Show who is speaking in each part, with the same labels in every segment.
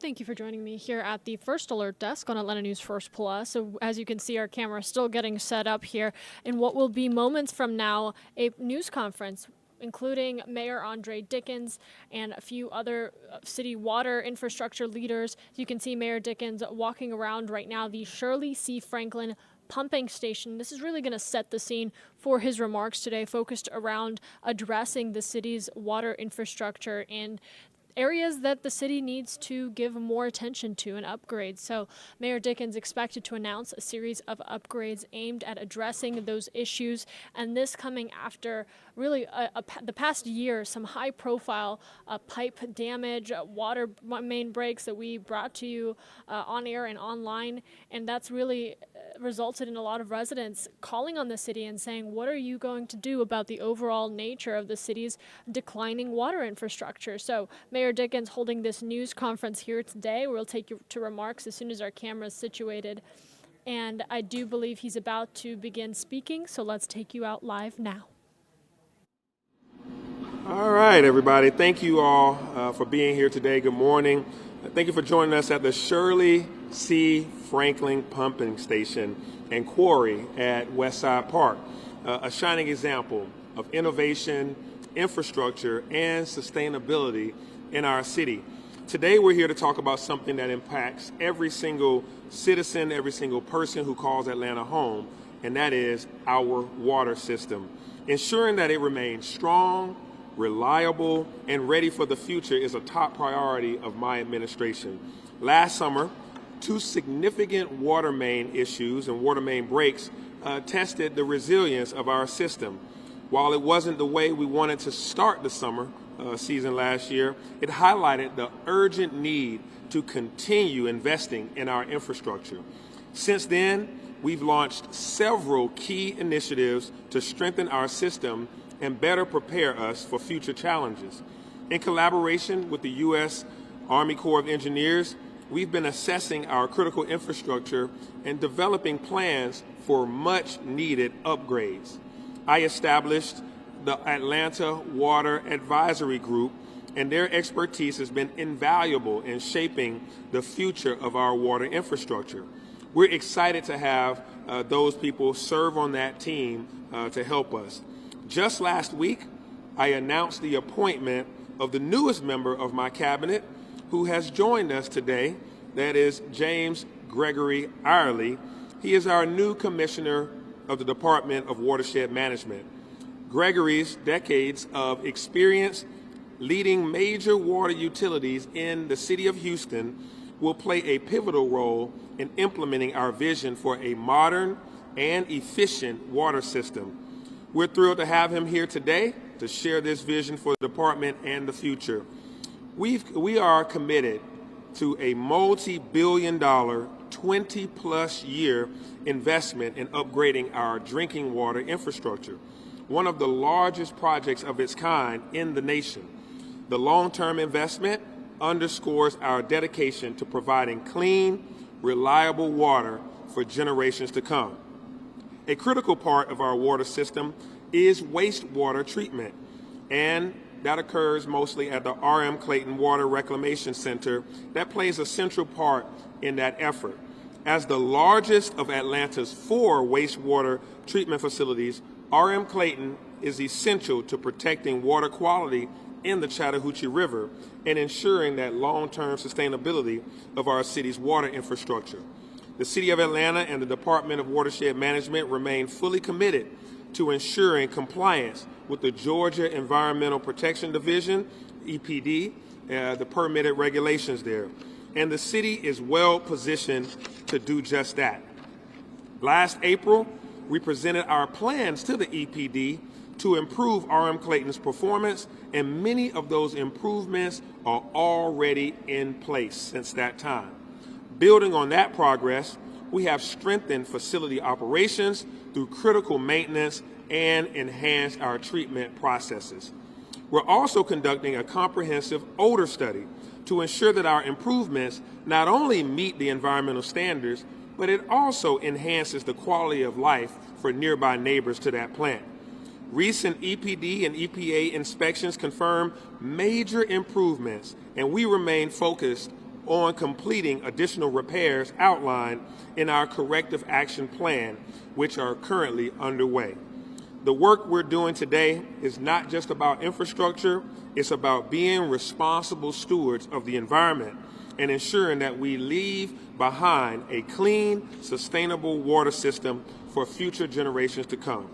Speaker 1: Thank you for joining me here at the First Alert Desk on Atlanta News First Plus. So as you can see, our camera is still getting set up here in what will be moments from now, a news conference including Mayor Andre Dickens and a few other city water infrastructure leaders. You can see Mayor Dickens walking around right now the Shirley C pumping station. This is really going to set the scene for his remarks today, focused around addressing the city's water infrastructure and areas that the city needs to give more attention to and upgrade. So Mayor Dickens expected to announce a series of upgrades aimed at addressing those issues, and this coming after really the past year, some high-profile pipe damage, water main breaks that we brought to you on air and online, and that's really resulted in a lot of residents calling on the city and saying, what are you going to do about the overall nature of the city's declining water infrastructure? So Mayor Dickens holding this news conference here today. We'll take you to remarks as soon as our camera is situated. And I do believe he's about to begin speaking, so let's take you out live now.
Speaker 2: All right, everybody. Thank you all for being here today. Good morning. Thank you for joining us at the Shirley C. pumping station and quarry at Westside Park, a shining example of innovation, infrastructure, and sustainability in our city. Today, we're here to talk about something that impacts every single citizen, every single person who calls Atlanta home, and that is our water system. Ensuring that it remains strong, reliable, and ready for the future is a top priority of my administration. Last summer, two significant water main issues and water main breaks tested the resilience of our system. While it wasn't the way we wanted to start the summer season last year, it highlighted the urgent need to continue investing in our infrastructure. Since then, we've launched several key initiatives to strengthen our system and better prepare us for future challenges. In collaboration with the U.S. Army Corps of Engineers, we've been assessing our critical infrastructure and developing plans for much needed upgrades. I established the Atlanta Water Advisory Group, and their expertise has been invaluable in shaping the future of our water infrastructure. We're excited to have those people serve on that team to help us. Just last week, I announced the appointment of the newest member of my cabinet who has joined us today. That is James Gregory Irely. He is our new commissioner of the Department of Watershed Management. Gregory's decades of experience leading major water utilities in the city of Houston will play a pivotal role in implementing our vision for a modern and efficient water system. We're thrilled to have him here today to share this vision for the department and the future. We are committed to a multi-billion-dollar, 20-plus year investment in upgrading our drinking water infrastructure, one of the largest projects of its kind in the nation. The long-term investment underscores our dedication to providing clean, reliable water for generations to come. A critical part of our water system is wastewater treatment, and that occurs mostly at the R.M. Clayton Water Reclamation Center that plays a central part in that effort. As the largest of Atlanta's 4 wastewater treatment facilities, R.M. Clayton is essential to protecting water quality in the Chattahoochee River and ensuring that long-term sustainability of our city's water infrastructure. The City of Atlanta and the Department of Watershed Management remain fully committed to ensuring compliance with the Georgia Environmental Protection Division, EPD, the permitted regulations there. And the city is well positioned to do just that. Last April, we presented our plans to the EPD to improve R.M. Clayton's performance, and many of those improvements are already in place since that time. Building on that progress, we have strengthened facility operations through critical maintenance and enhanced our treatment processes. We're also conducting a comprehensive odor study to ensure that our improvements not only meet the environmental standards, but it also enhances the quality of life for nearby neighbors to that plant. Recent EPD and EPA inspections confirm major improvements, and we remain focused on completing additional repairs outlined in our corrective action plan, which are currently underway. The work we're doing today is not just about infrastructure, it's about being responsible stewards of the environment and ensuring that we leave behind a clean, sustainable water system for future generations to come.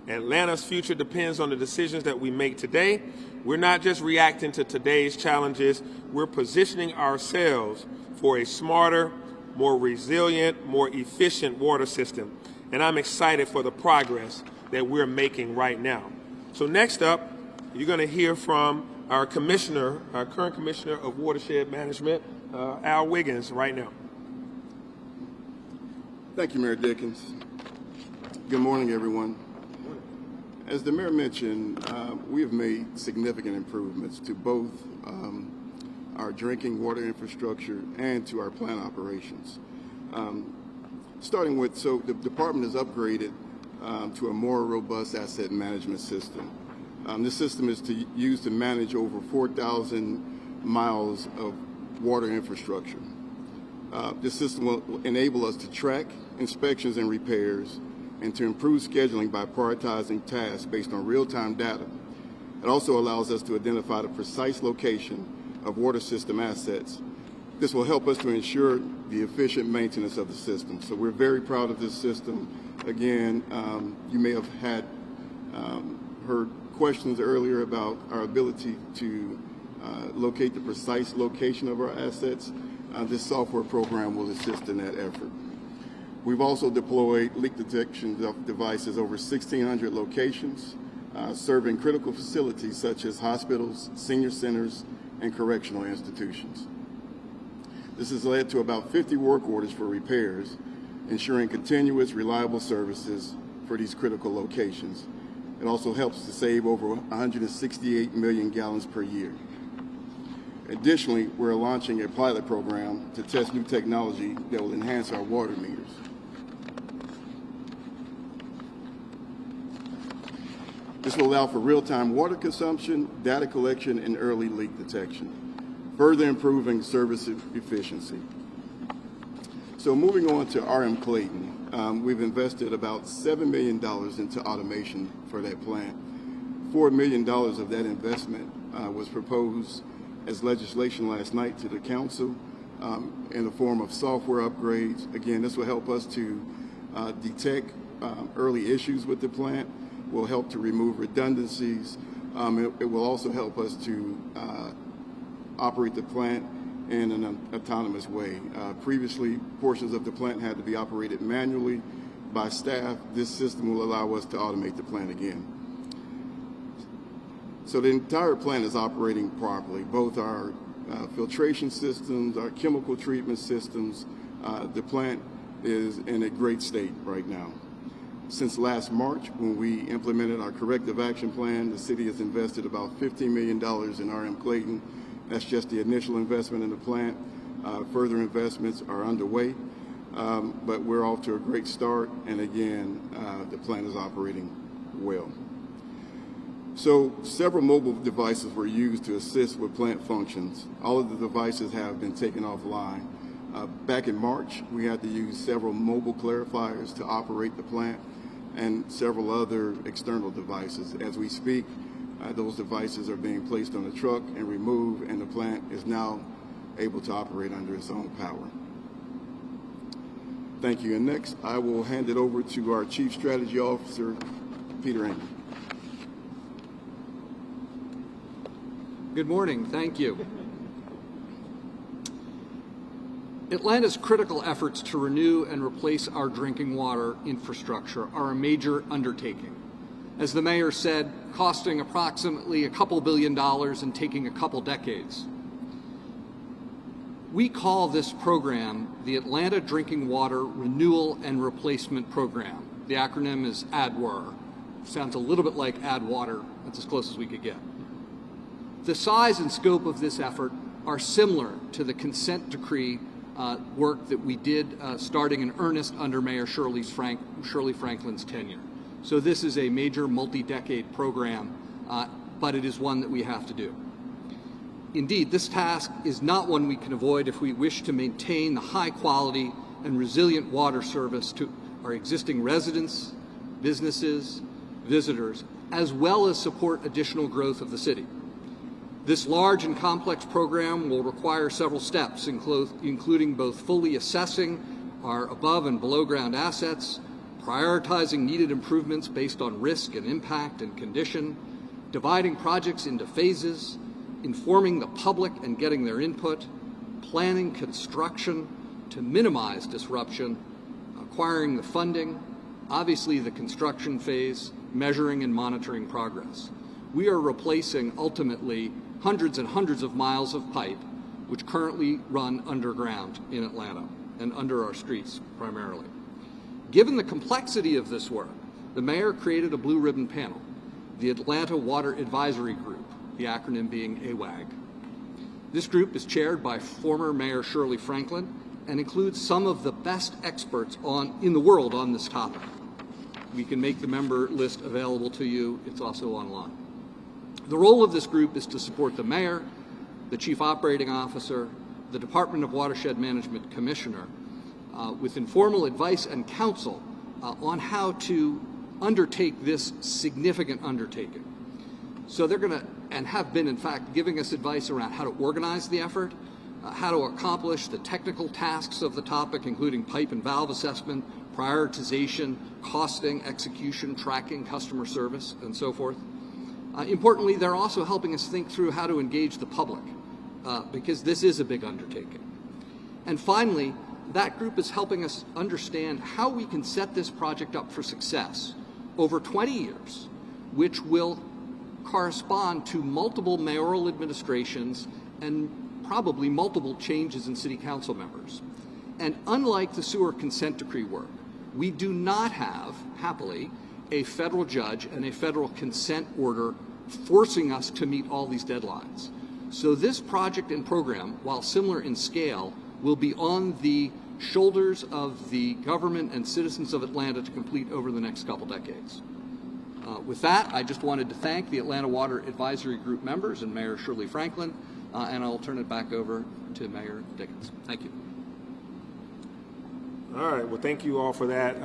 Speaker 2: Atlanta's future depends on the decisions that we make today. We're not just reacting to today's challenges, we're positioning ourselves for a smarter, more resilient, more efficient water system. And I'm excited for the progress that we're making right now. So next up, you're going to hear from our commissioner, our current commissioner of watershed management, Al Wiggins, right now.
Speaker 3: Thank you, Mayor Dickens. Good morning, everyone. As the mayor mentioned, we have made significant improvements to both our drinking water infrastructure and to our plant operations. Starting with, so the department has upgraded to a more robust asset management system. This system is used to manage over 4,000 miles of water infrastructure. This system will enable us to track inspections and repairs and to improve scheduling by prioritizing tasks based on real-time data. It also allows us to identify the precise location of water system assets. This will help us to ensure the efficient maintenance of the system. So we're very proud of this system. Again, you may have had heard questions earlier about our ability to locate the precise location of our assets. This software program will assist in that effort. We've also deployed leak detection devices over 1,600 locations, serving critical facilities such as hospitals, senior centers, and correctional institutions. This has led to about 50 work orders for repairs, ensuring continuous, reliable services for these critical locations. It also helps to save over 168 million gallons per year. Additionally, we're launching a pilot program to test new technology that will enhance our water meters. This will allow for real-time water consumption, data collection, and early leak detection, further improving service efficiency. So moving on to RM Clayton, we've invested about $7 million into automation for that plant. $4 million of that investment was proposed as legislation last night to the council in the form of software upgrades. Again, this will help us to detect early issues with the plant, will help to remove redundancies. It will also help us to operate the plant in an autonomous way. Previously, portions of the plant had to be operated manually by staff. This system will allow us to automate the plant again. So the entire plant is operating properly, both our filtration systems, our chemical treatment systems. The plant is in a great state right now. Since last March, when we implemented our corrective action plan, the city has invested about $15 million in RM Clayton. That's just the initial investment in the plant. Further investments are underway, but we're off to a great start. And again, the plant is operating well. So several mobile devices were used to assist with plant functions. All of the devices have been taken offline. Back in March, we had to use several mobile clarifiers to operate the plant and several other external devices. As we speak, those devices are being placed on the truck and removed, and the plant is now able to operate under its own power. Thank you. And next, I will hand it over to our Chief Strategy Officer, Peter Engel.
Speaker 4: Good morning. Thank you. Atlanta's critical efforts to renew and replace our drinking water infrastructure are a major undertaking. As the mayor said, costing approximately a couple $2 billion and taking a couple decades. We call this program the Atlanta Drinking Water Renewal and Replacement Program. The acronym is ADWR. Sounds a little bit like add water. That's as close as we could get. The size and scope of this effort are similar to the consent decree work that we did starting in earnest under Mayor Shirley Franklin's tenure. So this is a major multi-decade program, but it is one that we have to do. Indeed, this task is not one we can avoid if we wish to maintain the high quality and resilient water service to our existing residents, businesses, visitors, as well as support additional growth of the city. This large and complex program will require several steps, including both fully assessing our above and below ground assets, prioritizing needed improvements based on risk and impact and condition, dividing projects into phases, informing the public and getting their input, planning construction to minimize disruption, acquiring the funding, obviously the construction phase, measuring and monitoring progress. We are replacing ultimately hundreds and hundreds of miles of pipe which currently run underground in Atlanta and under our streets primarily. Given the complexity of this work, the mayor created a blue ribbon panel, the Atlanta Water Advisory Group, the acronym being AWAG. This group is chaired by former Mayor Shirley Franklin and includes some of the best experts in the world on this topic. We can make the member list available to you. It's also online. The role of this group is to support the mayor, the chief operating officer, the Department of Watershed Management commissioner, with informal advice and counsel on how to undertake this significant undertaking. So they're going to, and have been in fact, giving us advice around how to organize the effort, how to accomplish the technical tasks of the topic, including pipe and valve assessment, prioritization, costing, execution, tracking, customer service, and so forth. Importantly, they're also helping us think through how to engage the public, because this is a big undertaking. And finally, that group is helping us understand how we can set this project up for success over 20 years, which will correspond to multiple mayoral administrations and probably multiple changes in city council members. And unlike the sewer consent decree work, we do not have, happily, a federal judge and a federal consent order forcing us to meet all these deadlines. So this project and program, while similar in scale, will be on the shoulders of the government and citizens of Atlanta to complete over the next couple decades. With that, I just wanted to thank the Atlanta Water Advisory Group members and Mayor Shirley Franklin, and I'll turn it back over to Mayor Dickens. Thank you.
Speaker 2: All right, well, thank you all for that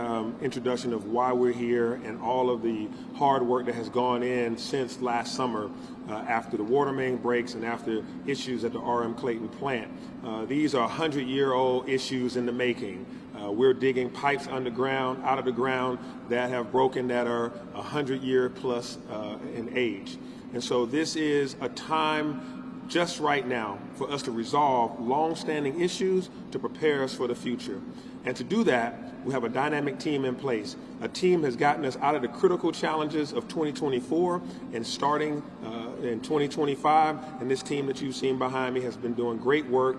Speaker 2: introduction of why we're here and all of the hard work that has gone in since last summer after the water main breaks and after issues at the R.M. Clayton plant. These are 100-year-old issues in the making. We're digging pipes underground, out of the ground, that have broken, that are 100-year plus in age. And so this is a time just right now for us to resolve long-standing issues to prepare us for the future. And to do that, we have a dynamic team in place. A team has gotten us out of the critical challenges of 2024 and starting in 2025. And this team that you've seen behind me has been doing great work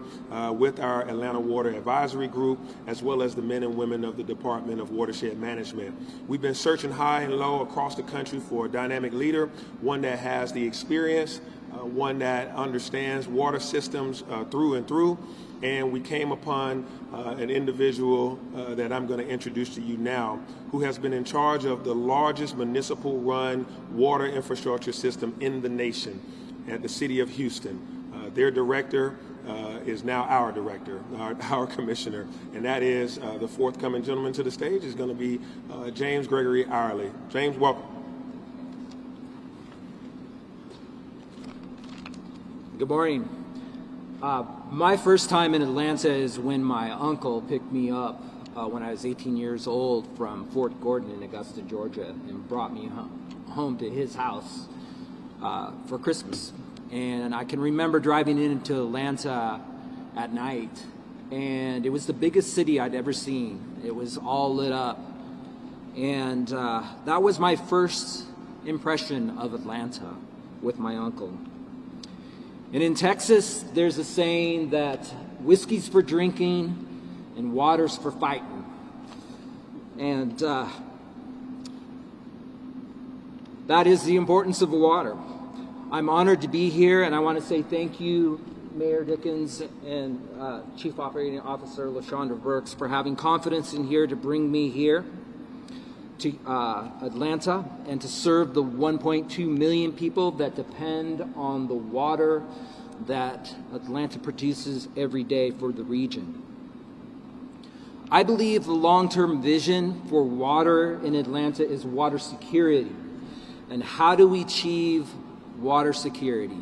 Speaker 2: with our Atlanta Water Advisory Group, as well as the men and women of the Department of Watershed Management. We've been searching high and low across the country for a dynamic leader, one that has the experience, one that understands water systems through and through. And we came upon an individual that I'm going to introduce to you now, who has been in charge of the largest municipal-run water infrastructure system in the nation at the city of Houston. Their director is now our director, our commissioner, and that is the forthcoming gentleman to the stage is going to be James Gregory Ireland. James, welcome.
Speaker 5: Good morning. My first time in Atlanta is when my uncle picked me up when I was 18 years old from Fort Gordon in Augusta, Georgia, and brought me home to his house for Christmas. And I can remember driving into Atlanta at night, and it was the biggest city I'd ever seen. It was all lit up. And that was my first impression of Atlanta with my uncle. And in Texas, there's a saying that whiskey's for drinking and water's for fighting. And that is the importance of water. I'm honored to be here, and I want to say thank you, Mayor Dickens and Chief Operating Officer LaShondra Burks, for having confidence in here to bring me here to Atlanta and to serve the 1.2 million people that depend on the water that Atlanta produces every day for the region. I believe the long-term vision for water in Atlanta is water security. And how do we achieve water security?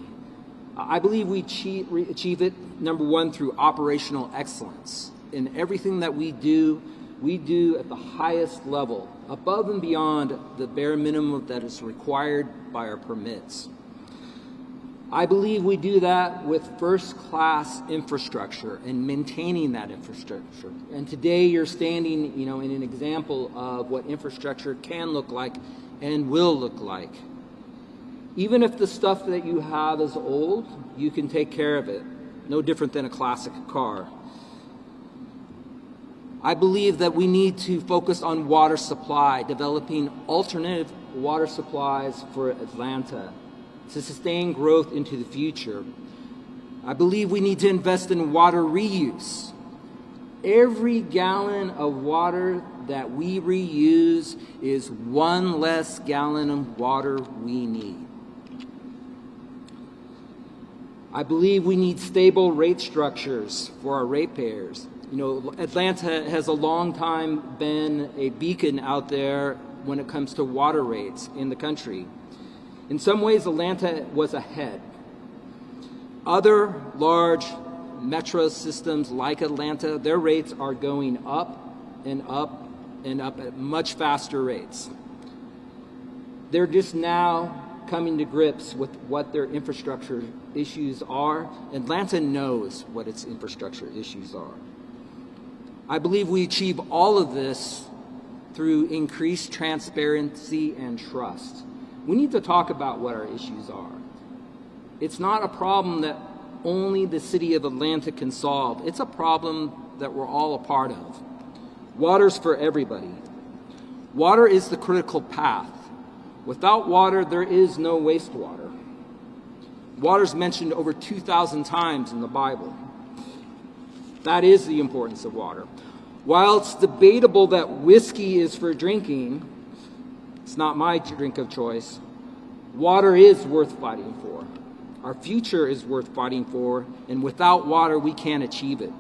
Speaker 5: I believe we achieve it, number one, through operational excellence. In everything that we do at the highest level, above and beyond the bare minimum that is required by our permits. I believe we do that with first-class infrastructure and maintaining that infrastructure. And today you're standing, in an example of what infrastructure can look like and will look like. Even if the stuff that you have is old, you can take care of it. No different than a classic car. I believe that we need to focus on water supply, developing alternative water supplies for Atlanta to sustain growth into the future. I believe we need to invest in water reuse. Every gallon of water that we reuse is one less gallon of water we need. I believe we need stable rate structures for our ratepayers. Atlanta has a long time been a beacon out there when it comes to water rates in the country. In some ways, Atlanta was ahead. Other large metro systems like Atlanta, their rates are going up and up and up at much faster rates. They're just now coming to grips with what their infrastructure issues are. Atlanta knows what its infrastructure issues are. I believe we achieve all of this through increased transparency and trust. We need to talk about what our issues are. It's not a problem that only the city of Atlanta can solve. It's a problem that we're all a part of. Water's for everybody. Water is the critical path. Without water, there is no wastewater. Water's mentioned over 2,000 times in the Bible. That is the importance of water. While it's debatable that whiskey is for drinking, it's not my drink of choice. Water is worth fighting for. Our future is worth fighting for, and without water, we can't achieve it.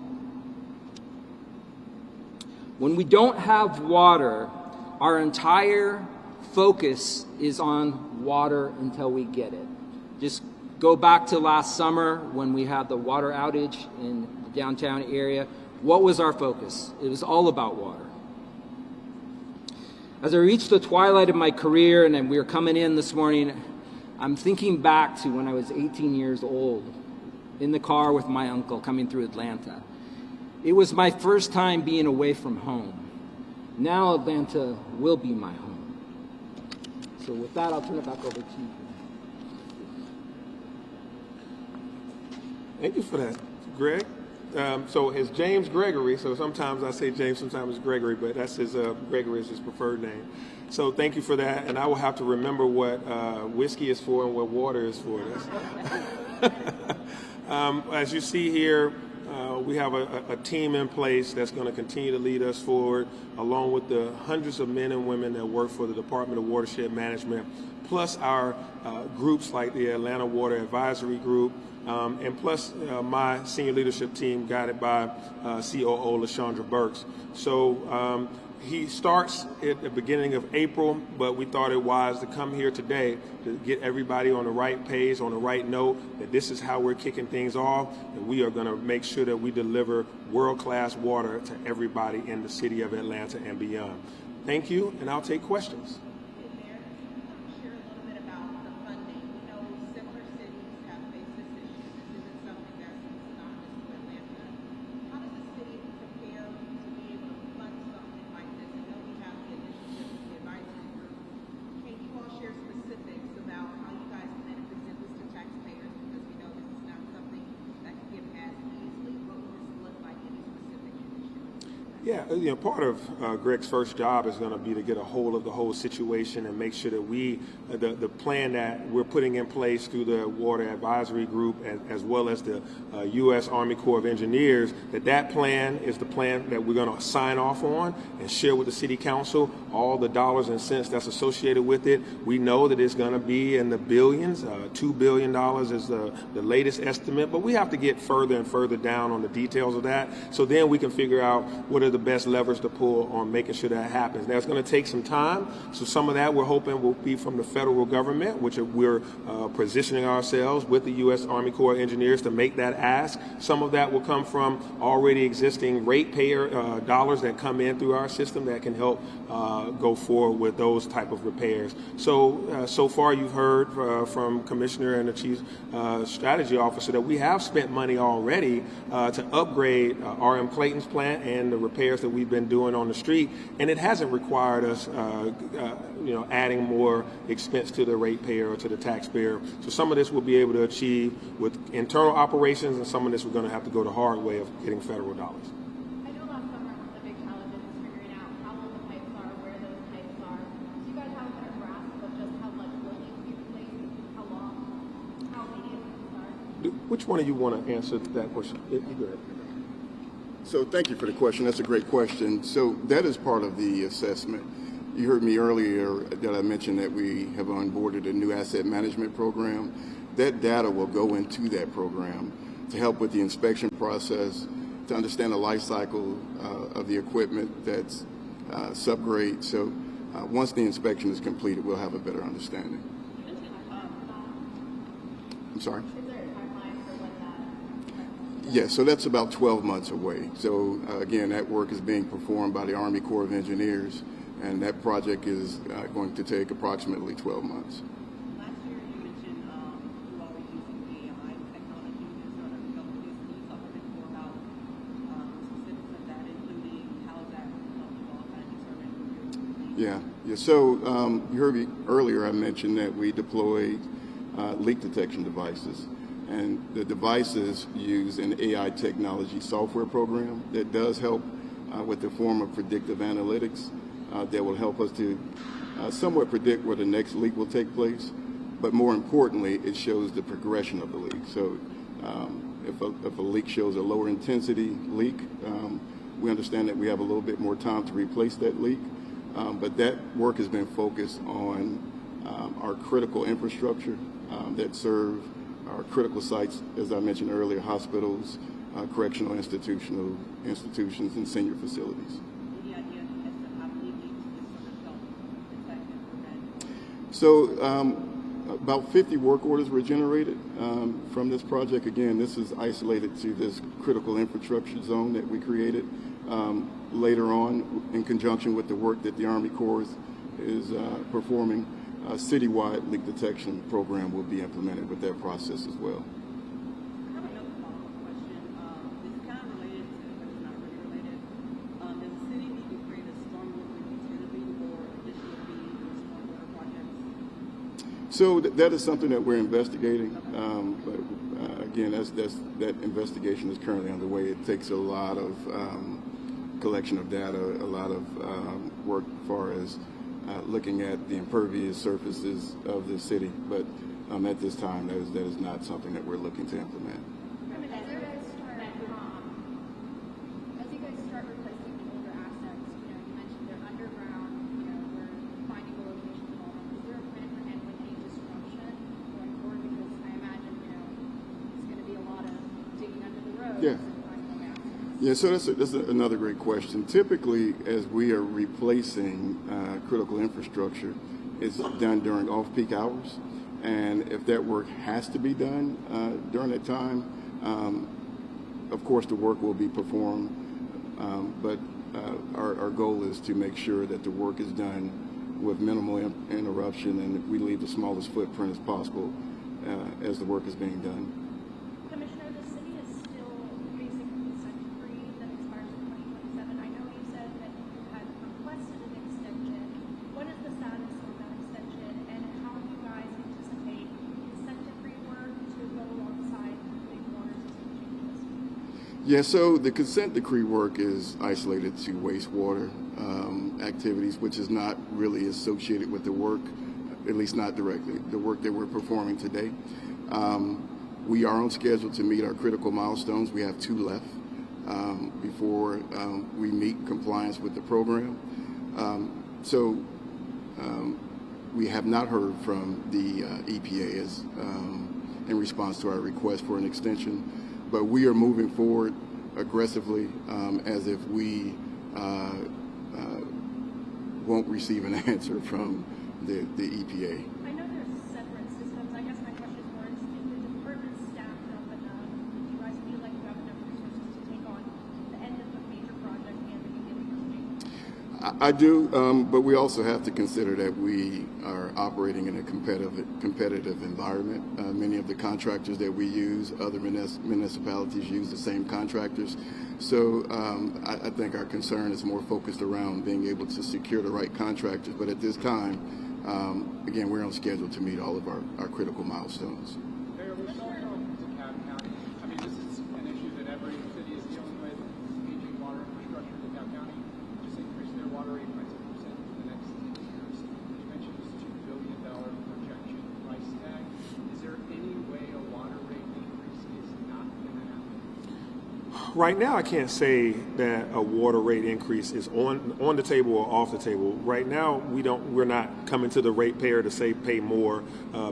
Speaker 5: When we don't have water, our entire focus is on water until we get it. Just go back to last summer when we had the water outage in the downtown area. What was our focus? It was all about water. As I reached the twilight of my career and we were coming in this morning, I'm thinking back to when I was 18 years old in the car with my uncle coming through Atlanta. It was my first time being away from home. Now Atlanta will be my home. So with that, I'll turn it back over to you.
Speaker 2: Thank you for that, Greg. So it's James Gregory. So sometimes I say James, sometimes it's Gregory, but that's Gregory is his preferred name. So thank you for that. And I will have to remember what whiskey is for and what water is for. As you see here, we have a team in place that's going to continue to lead us forward, along with the hundreds of men and women that work for the Department of Watershed Management, plus our groups like the Atlanta Water Advisory Group, and plus my senior leadership team guided by COO LaShondra Burks. So he starts at the beginning of April, but we thought it wise to come here today to get everybody on the right page, on the right note, that this is how we're kicking things off, and we are going to make sure that we deliver world-class water to everybody in the city of Atlanta and beyond. Thank you, and I'll take questions. Yeah, part of Greg's first job is going to be to get a hold of the whole situation and make sure that the plan that we're putting in place through the Water Advisory Group as well as the U.S. Army Corps of Engineers, that plan is the plan that we're going to sign off on and share with the City Council all the dollars and cents that's associated with it. We know that it's going to be in the billions. $2 billion is the latest estimate, but we have to get further and further down on the details of that, so then we can figure out what are the best levers to pull on making sure that happens. Now, it's going to take some time, so some of that we're hoping will be from the federal government, which we're positioning ourselves with the U.S. Army Corps of Engineers to make that ask. Some of that will come from already existing ratepayer dollars that come in through our system that can help go forward with those type of repairs. So far you've heard from Commissioner and the Chief Strategy Officer that we have spent money already to upgrade R.M. Clayton's plant and the repairs that we've been doing on the street, and it hasn't required us adding more expense to the ratepayer or to the taxpayer. So some of this we'll be able to achieve with internal operations, and some of this we're going to have to go the hard way of getting federal dollars.
Speaker 6: I know last summer one of the big challenges is figuring out how long the pipes are, where those pipes are. Do you guys have a better grasp of just how much will need to be replaced, how long, how many of these are?
Speaker 2: Which one of you want to answer that question? You go ahead.
Speaker 3: So thank you for the question. That's a great question. So that is part of the assessment. You heard me earlier that I mentioned that we have onboarded a new asset management program. That data will go into that program to help with the inspection process, to understand the life cycle of the equipment that's subgrade. So once the inspection is completed, we'll have a better understanding. I'm sorry? Yeah, so that's about 12 months away. So again, that work is being performed by the Army Corps of Engineers, and that project is going to take approximately 12 months.
Speaker 7: Last year you mentioned you all were using AI technology to sort of help this. Can you talk a bit more about specifics of that, including how that helped you all kind of determine your
Speaker 3: Yeah. So you heard me earlier, I mentioned that we deployed leak detection devices. And the devices use an AI technology software program that does help with the form of predictive analytics that will help us to somewhat predict where the next leak will take place. But more importantly, it shows the progression of the leak. So if a leak shows a lower intensity leak, we understand that we have a little bit more time to replace that leak. But that work has been focused on our critical infrastructure that serve our critical sites, as I mentioned earlier, hospitals, correctional institutions, and senior facilities.
Speaker 7: Any idea as to how many leaks this sort of helped detect and prevent?
Speaker 3: So about 50 work orders were generated from this project. Again, this is isolated to this critical infrastructure zone that we created. Later on, in conjunction with the work that the Army Corps is performing, a citywide leak detection program will be implemented with that process as well.
Speaker 7: I have another follow-up question. This is kind of related to, but it's not really related. Does the city need to create a stormwater utility or additional fees for stormwater projects?
Speaker 3: So that is something that we're investigating. But again, that investigation is currently underway. It takes a lot of collection of data, a lot of work as far as looking at the impervious surfaces of the city, but at this time, that is not something that we're looking to implement.
Speaker 6: As you guys start replacing the older assets, you mentioned they're underground, we're finding the locations of all of them. Is there a plan for handling any disruption going forward? Because I imagine, it's going to be a lot of digging under the roads.
Speaker 3: Yeah.
Speaker 6: And finding the assets.
Speaker 3: Yeah, so that's another great question. Typically, as we are replacing critical infrastructure, it's done during off-peak hours. And if that work has to be done during that time, of course the work will be performed. But our goal is to make sure that the work is done with minimal interruption and we leave the smallest footprint as possible as the work is being done.
Speaker 6: Commissioner, the city is still facing a consent decree that expires in 2027. I know you said that you had requested an extension. What is the status of that extension, and how do you guys anticipate consent decree work to go alongside big water system changes?
Speaker 3: Yeah, so the consent decree work is isolated to wastewater activities, which is not really associated with the work, at least not directly, the work that we're performing today. We are on schedule to meet our critical milestones. We have 2 left before we meet compliance with the program. We have not heard from the EPA in response to our request for an extension, but we are moving forward aggressively as if we won't receive an answer from the EPA.
Speaker 6: I know there's separate systems. I guess my question is more, is the department staffed up enough? Do you guys feel like you have enough resources to take on the end of the major project and the beginning of the state?
Speaker 3: I do, but we also have to consider that we are operating in a competitive environment. Many of the contractors that we use, other municipalities use the same contractors. So I think our concern is more focused around being able to secure the right contractors. But at this time, again, we're on schedule to meet all of our critical milestones.
Speaker 8: Mayor, we saw from DeKalb County. I mean, this is an issue that every city is dealing with. Aging water infrastructure in DeKalb County just increased their water rate by 10% in the next 10 years. You mentioned this $2 billion projection price tag. Is there any way a water rate increase is not going to happen?
Speaker 2: Right now, I can't say that a water rate increase is on the table or off the table. Right now, we're not coming to the ratepayer to say pay more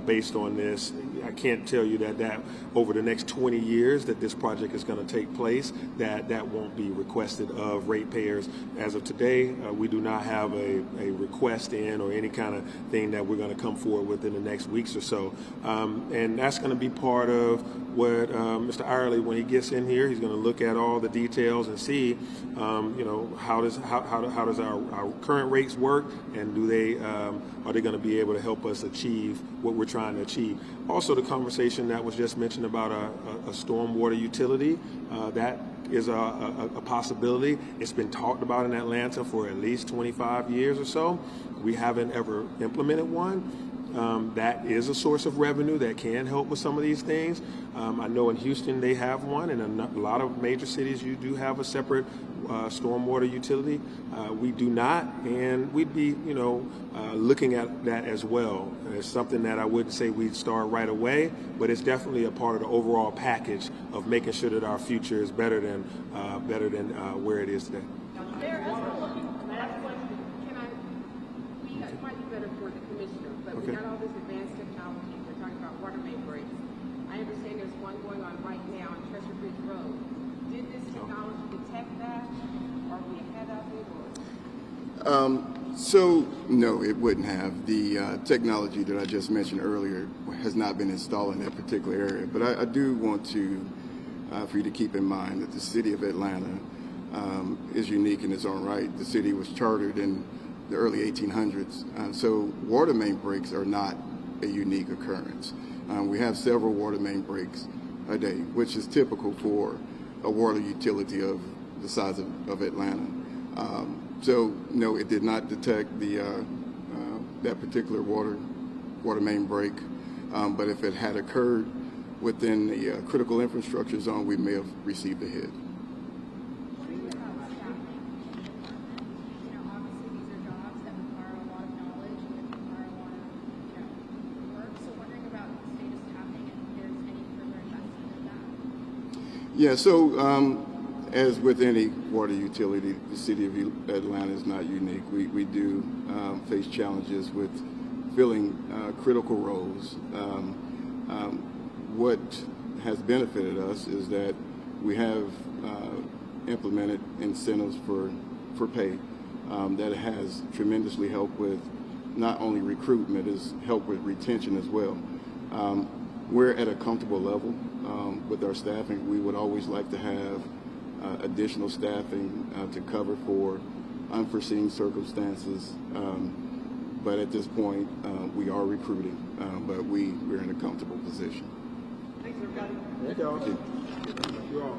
Speaker 2: based on this. I can't tell you that over the next 20 years that this project is going to take place, that won't be requested of ratepayers. As of today, we do not have a request in or any kind of thing that we're going to come forward with in the next weeks or so. And that's going to be part of what Mr. Irely, when he gets in here, he's going to look at all the details and see, how does our current rates work, and are they going to be able to help us achieve what we're trying to achieve. Also, the conversation that was just mentioned about a stormwater utility, that is a possibility. It's been talked about in Atlanta for at least 25 years or so. We haven't ever implemented one. That is a source of revenue that can help with some of these things. I know in Houston they have one, and a lot of major cities you do have a separate stormwater utility. We do not, and we'd be, looking at that as well. It's something that I wouldn't say we'd start right away, but it's definitely a part of the overall package of making sure that our future is better than where it is today.
Speaker 9: Mayor, last question. It might be better for the commissioner, but we got all this advanced technology. We're talking about water main breaks. I understand there's one going on right now on Treasure Bridge Road. Did this technology detect that? Are we ahead of it?
Speaker 3: So no, it wouldn't have. The technology that I just mentioned earlier has not been installed in that particular area. But I do want to, for you to keep in mind that the city of Atlanta is unique in its own right. The city was chartered in the early 1800s. So water main breaks are not a unique occurrence. We have several water main breaks a day, which is typical for a water utility of the size of Atlanta. So no, it did not detect that particular water main break. But if it had occurred within the critical infrastructure zone, we may have received a hit.
Speaker 6: What is it about staffing in the department? Obviously these are jobs that require a lot of knowledge and that require a lot of, work. So wondering about the state of staffing and if there's any further investment in that.
Speaker 3: Yeah, so as with any water utility, the city of Atlanta is not unique. We do face challenges with filling critical roles. What has benefited us is that we have implemented incentives for pay that has tremendously helped with not only recruitment, it's helped with retention as well. We're at a comfortable level with our staffing. We would always like to have additional staffing to cover for unforeseen circumstances. But at this point, we are recruiting, but we're in a comfortable position.
Speaker 8: Thanks, everybody.
Speaker 2: Thank you all.